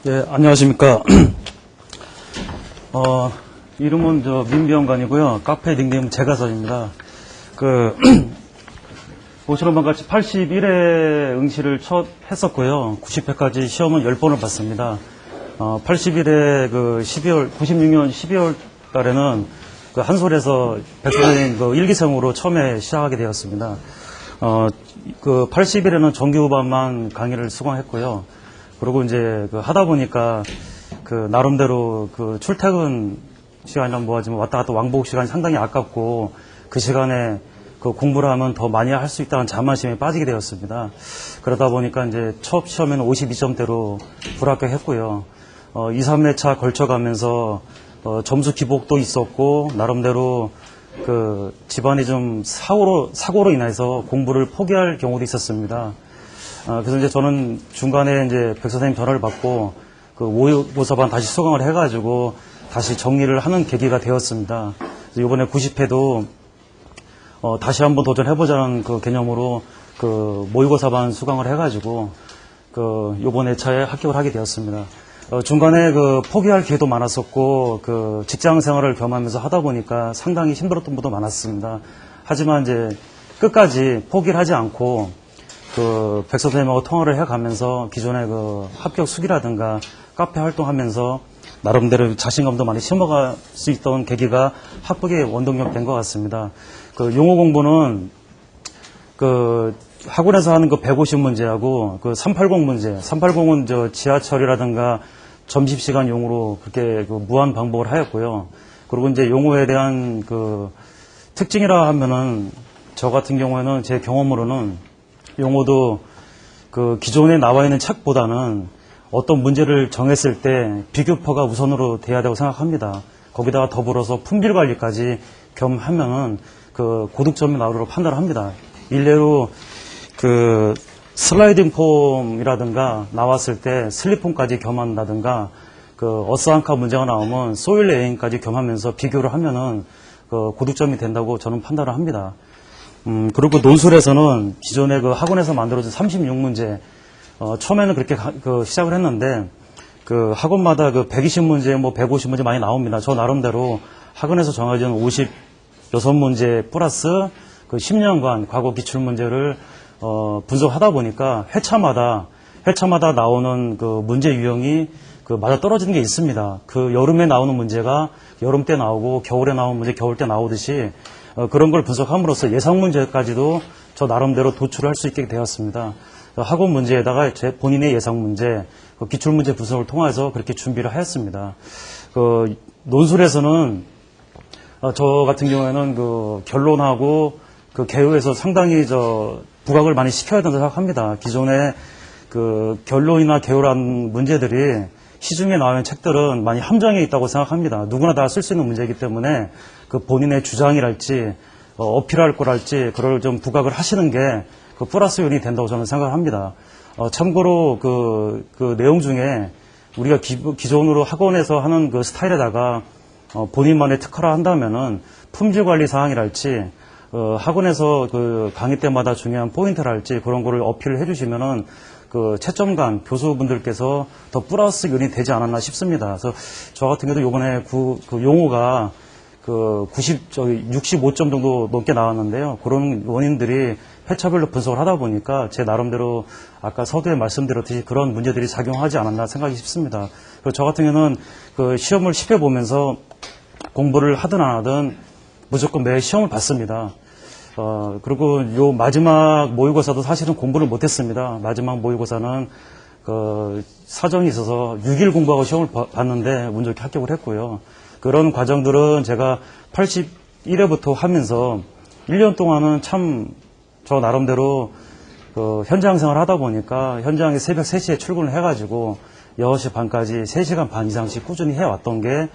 예, 안녕하십니까. 이름은 민병관이고요. 카페 닉네임 제가선입니다. 보시는 바와 같이 81회 응시를 첫 했었고요. 90회까지 시험은 10번을 봤습니다. 81회 96년 12월 달에는 한솔에서 백선생님 일기생으로 처음에 시작하게 되었습니다. 80일에는 정규반만 강의를 수강했고요. 그리고 이제 하다 보니까 나름대로 출퇴근 시간이나 뭐하지만 왔다 갔다 왕복 시간이 상당히 아깝고 그 시간에 공부를 하면 더 많이 할 수 있다는 자만심에 빠지게 되었습니다. 그러다 보니까 이제 첫 시험에는 52점대로 불합격했고요. 2, 3회차 걸쳐가면서 점수 기복도 있었고 나름대로 집안이 좀 사고로 인해서 공부를 포기할 경우도 있었습니다. 그래서 이제 저는 중간에 이제 백 선생님 전화를 받고 모의고사반 다시 수강을 해가지고 다시 정리를 하는 계기가 되었습니다. 이번에 90회도 다시 한번 도전해보자는 개념으로 모의고사반 수강을 해가지고 이번 회차에 합격을 하게 되었습니다. 중간에 포기할 기회도 많았었고 직장 생활을 겸하면서 하다 보니까 상당히 힘들었던 분도 많았습니다. 하지만 이제 끝까지 포기를 하지 않고 백 선생님하고 통화를 해가면서 기존의 합격 수기라든가 카페 활동하면서 나름대로 자신감도 많이 심어갈 수 있던 계기가 합격의 원동력 된 것 같습니다. 용어 공부는 학원에서 하는 150문제하고 380 문제, 380은 지하철이라든가 점심시간 용어로 그렇게 무한 반복을 하였고요. 그리고 이제 용어에 대한 특징이라 하면은 저 같은 경우에는 제 경험으로는 용어도 기존에 나와 있는 책보다는 어떤 문제를 정했을 때 비교표가 우선으로 돼야 되고 생각합니다. 거기다가 더불어서 품질 관리까지 겸하면은 고득점이 나오도록 판단을 합니다. 일례로 슬라이딩 폼이라든가 나왔을 때 슬립폼까지 겸한다든가 어스안카 문제가 나오면 소일 레인까지 겸하면서 비교를 하면은 고득점이 된다고 저는 판단을 합니다. 그리고 논술에서는 기존에 학원에서 만들어진 36문제 처음에는 그렇게 시작을 했는데 학원마다 120문제 150문제 많이 나옵니다. 저 나름대로 학원에서 정해진 56문제 플러스 10년간 과거 기출문제를 분석하다 보니까 회차마다 나오는 문제 유형이 맞아 떨어지는 게 있습니다. 여름에 나오는 문제가 여름 때 나오고 겨울에 나오는 문제 겨울 때 나오듯이 그런 걸 분석함으로써 예상 문제까지도 저 나름대로 도출을 할 수 있게 되었습니다. 학원 문제에다가 제 본인의 예상 문제, 기출 문제 분석을 통해서 그렇게 준비를 하였습니다. 논술에서는 저 같은 경우에는 결론하고 개요에서 상당히 부각을 많이 시켜야 된다고 생각합니다. 기존에 결론이나 개요란 문제들이 시중에 나오는 책들은 많이 함정에 있다고 생각합니다. 누구나 다 쓸 수 있는 문제이기 때문에 본인의 주장이랄지 어필할 거랄지 그걸 좀 부각을 하시는 게 플러스 요인이 된다고 저는 생각을 합니다. 참고로 내용 중에 우리가 기존으로 학원에서 하는 스타일에다가 본인만의 특화를 한다면은 품질 관리 사항이랄지 학원에서 강의 때마다 중요한 포인트랄지 그런 거를 어필을 해주시면은 채점관 교수분들께서 더 플러스 요인이 되지 않았나 싶습니다. 그래서 저 같은 경우도 이번에 용어가 65점 정도 넘게 나왔는데요. 그런 원인들이 회차별로 분석을 하다 보니까 제 나름대로 아까 서두에 말씀드렸듯이 그런 문제들이 작용하지 않았나 생각이 싶습니다. 그리고 저 같은 경우는 시험을 10회 보면서 공부를 하든 안 하든 무조건 매 시험을 봤습니다. 그리고 요 마지막 모의고사도 사실은 공부를 못했습니다. 마지막 모의고사는 사정이 있어서 6일 공부하고 시험을 봤는데 운 좋게 합격을 했고요. 그런 과정들은 제가 81회부터 하면서 1년 동안은 참 저 나름대로 현장 생활을 하다 보니까 현장에 새벽 3시에 출근을 해가지고 6시 반까지 3시간 반 이상씩 꾸준히 해왔던 게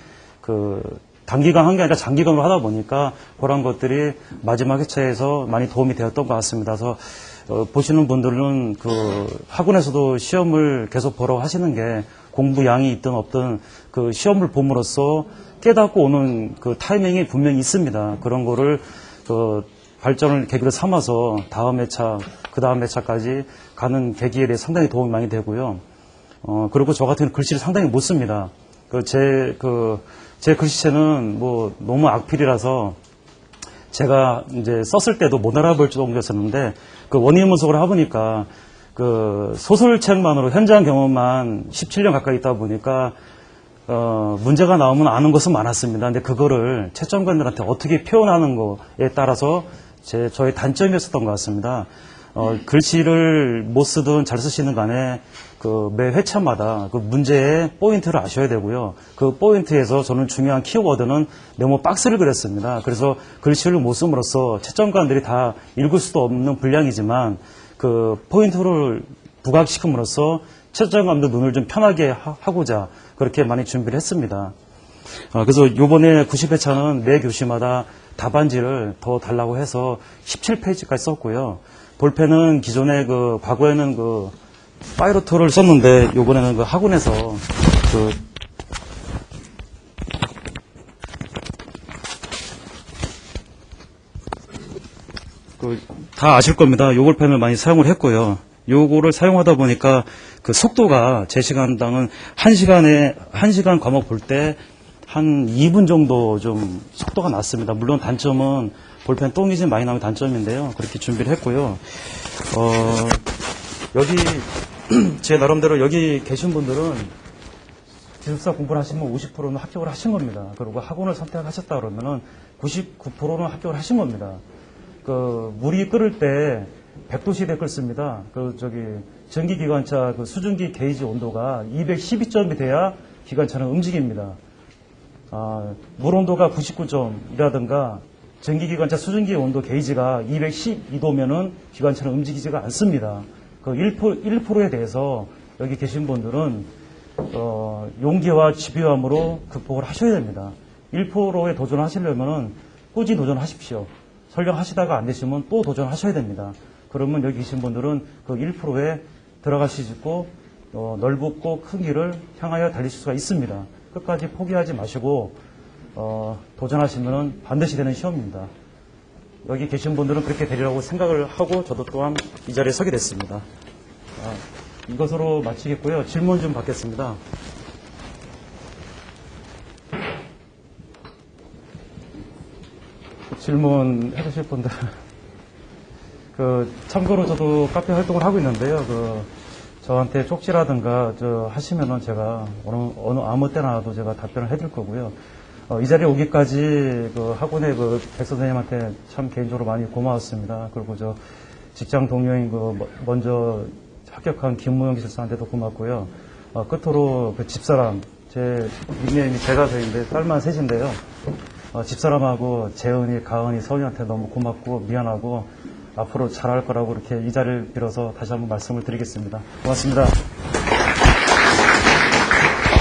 단기간 한 게 아니라 장기간으로 하다 보니까 그런 것들이 마지막 회차에서 많이 도움이 되었던 것 같습니다. 그래서 보시는 분들은 학원에서도 시험을 계속 보러 하시는 게 공부량이 있든 없든 시험을 봄으로써 깨닫고 오는 타이밍이 분명히 있습니다. 그런 거를 발전을 계기로 삼아서 다음 회차, 그 다음 회차까지 가는 계기에 대해 상당히 도움이 많이 되고요. 그리고 저 같은 글씨를 상당히 못 씁니다. 제 글씨체는 뭐 너무 악필이라서 제가 이제 썼을 때도 못 알아볼 정도였었는데 그 원인 분석을 해보니까 그 소설책만으로 현장 경험만 17년 가까이 있다 보니까 문제가 나오면 아는 것은 많았습니다. 근데 그거를 채점관들한테 어떻게 표현하는 거에 따라서 저의 단점이었었던 것 같습니다. 글씨를 못 쓰든 잘 쓰시는 간에 그 매 회차마다 그 문제의 포인트를 아셔야 되고요. 그 포인트에서 저는 중요한 키워드는 메모 박스를 그렸습니다. 그래서 글씨를 못 씀으로써 채점관들이 다 읽을 수도 없는 분량이지만 그 포인트를 부각시킴으로써 채점관들 눈을 좀 편하게 하고자 그렇게 많이 준비를 했습니다. 그래서 요번에 90회차는 매 교시마다 답안지를 더 달라고 해서 17페이지까지 썼고요. 볼펜은 기존에 과거에는 파이로토를 썼는데 요번에는 학원에서 다 아실 겁니다. 요 볼펜을 많이 사용을 했고요. 요거를 사용하다 보니까 그 속도가 제 시간당은 1시간 과목 볼 때 한 2분 정도 좀 속도가 났습니다. 물론 단점은 볼펜 똥이 좀 많이 나면 단점인데요. 그렇게 준비를 했고요. 여기 제 나름대로 여기 계신 분들은 기숙사 공부를 하시면 50%는 합격을 하신 겁니다. 그리고 학원을 선택하셨다 그러면은 99%는 합격을 하신 겁니다. 물이 끓을 때 100도씨에 끓습니다. 전기기관차 수증기 게이지 온도가 212점이 돼야 기관차는 움직입니다. 물 온도가 99점이라든가 전기기관차 수증기 온도 게이지가 212도면은 기관차는 움직이지가 않습니다. 1%에 대해서 여기 계신 분들은 용기와 집요함으로 극복을 하셔야 됩니다. 1%에 도전하시려면은 꾸준히 도전하십시오. 설령 하시다가 안 되시면 또 도전하셔야 됩니다. 그러면 여기 계신 분들은 1%에 들어갈 수 있고 넓고 큰 길을 향하여 달리실 수가 있습니다. 끝까지 포기하지 마시고 도전하시면 반드시 되는 시험입니다. 여기 계신 분들은 그렇게 되리라고 생각을 하고 저도 또한 이 자리에 서게 됐습니다. 이것으로 마치겠고요. 질문 좀 받겠습니다. 질문 해주실 분들. 참고로 저도 카페 활동을 하고 있는데요. 저한테 쪽지라든가 하시면은 제가 아무 때나도 제가 답변을 해드릴 거고요. 이 자리에 오기까지 학원의 백 선생님한테 참 개인적으로 많이 고마웠습니다. 그리고 직장 동료인 먼저 합격한 김무영 기술사한테도 고맙고요. 끝으로 집사람, 제 닉네임이 제가서인데 딸만 셋인데요. 집사람하고 재은이, 가은이, 서은이한테 너무 고맙고 미안하고 앞으로 잘할 거라고 이렇게 이 자리를 빌어서 다시 한번 말씀을 드리겠습니다. 고맙습니다.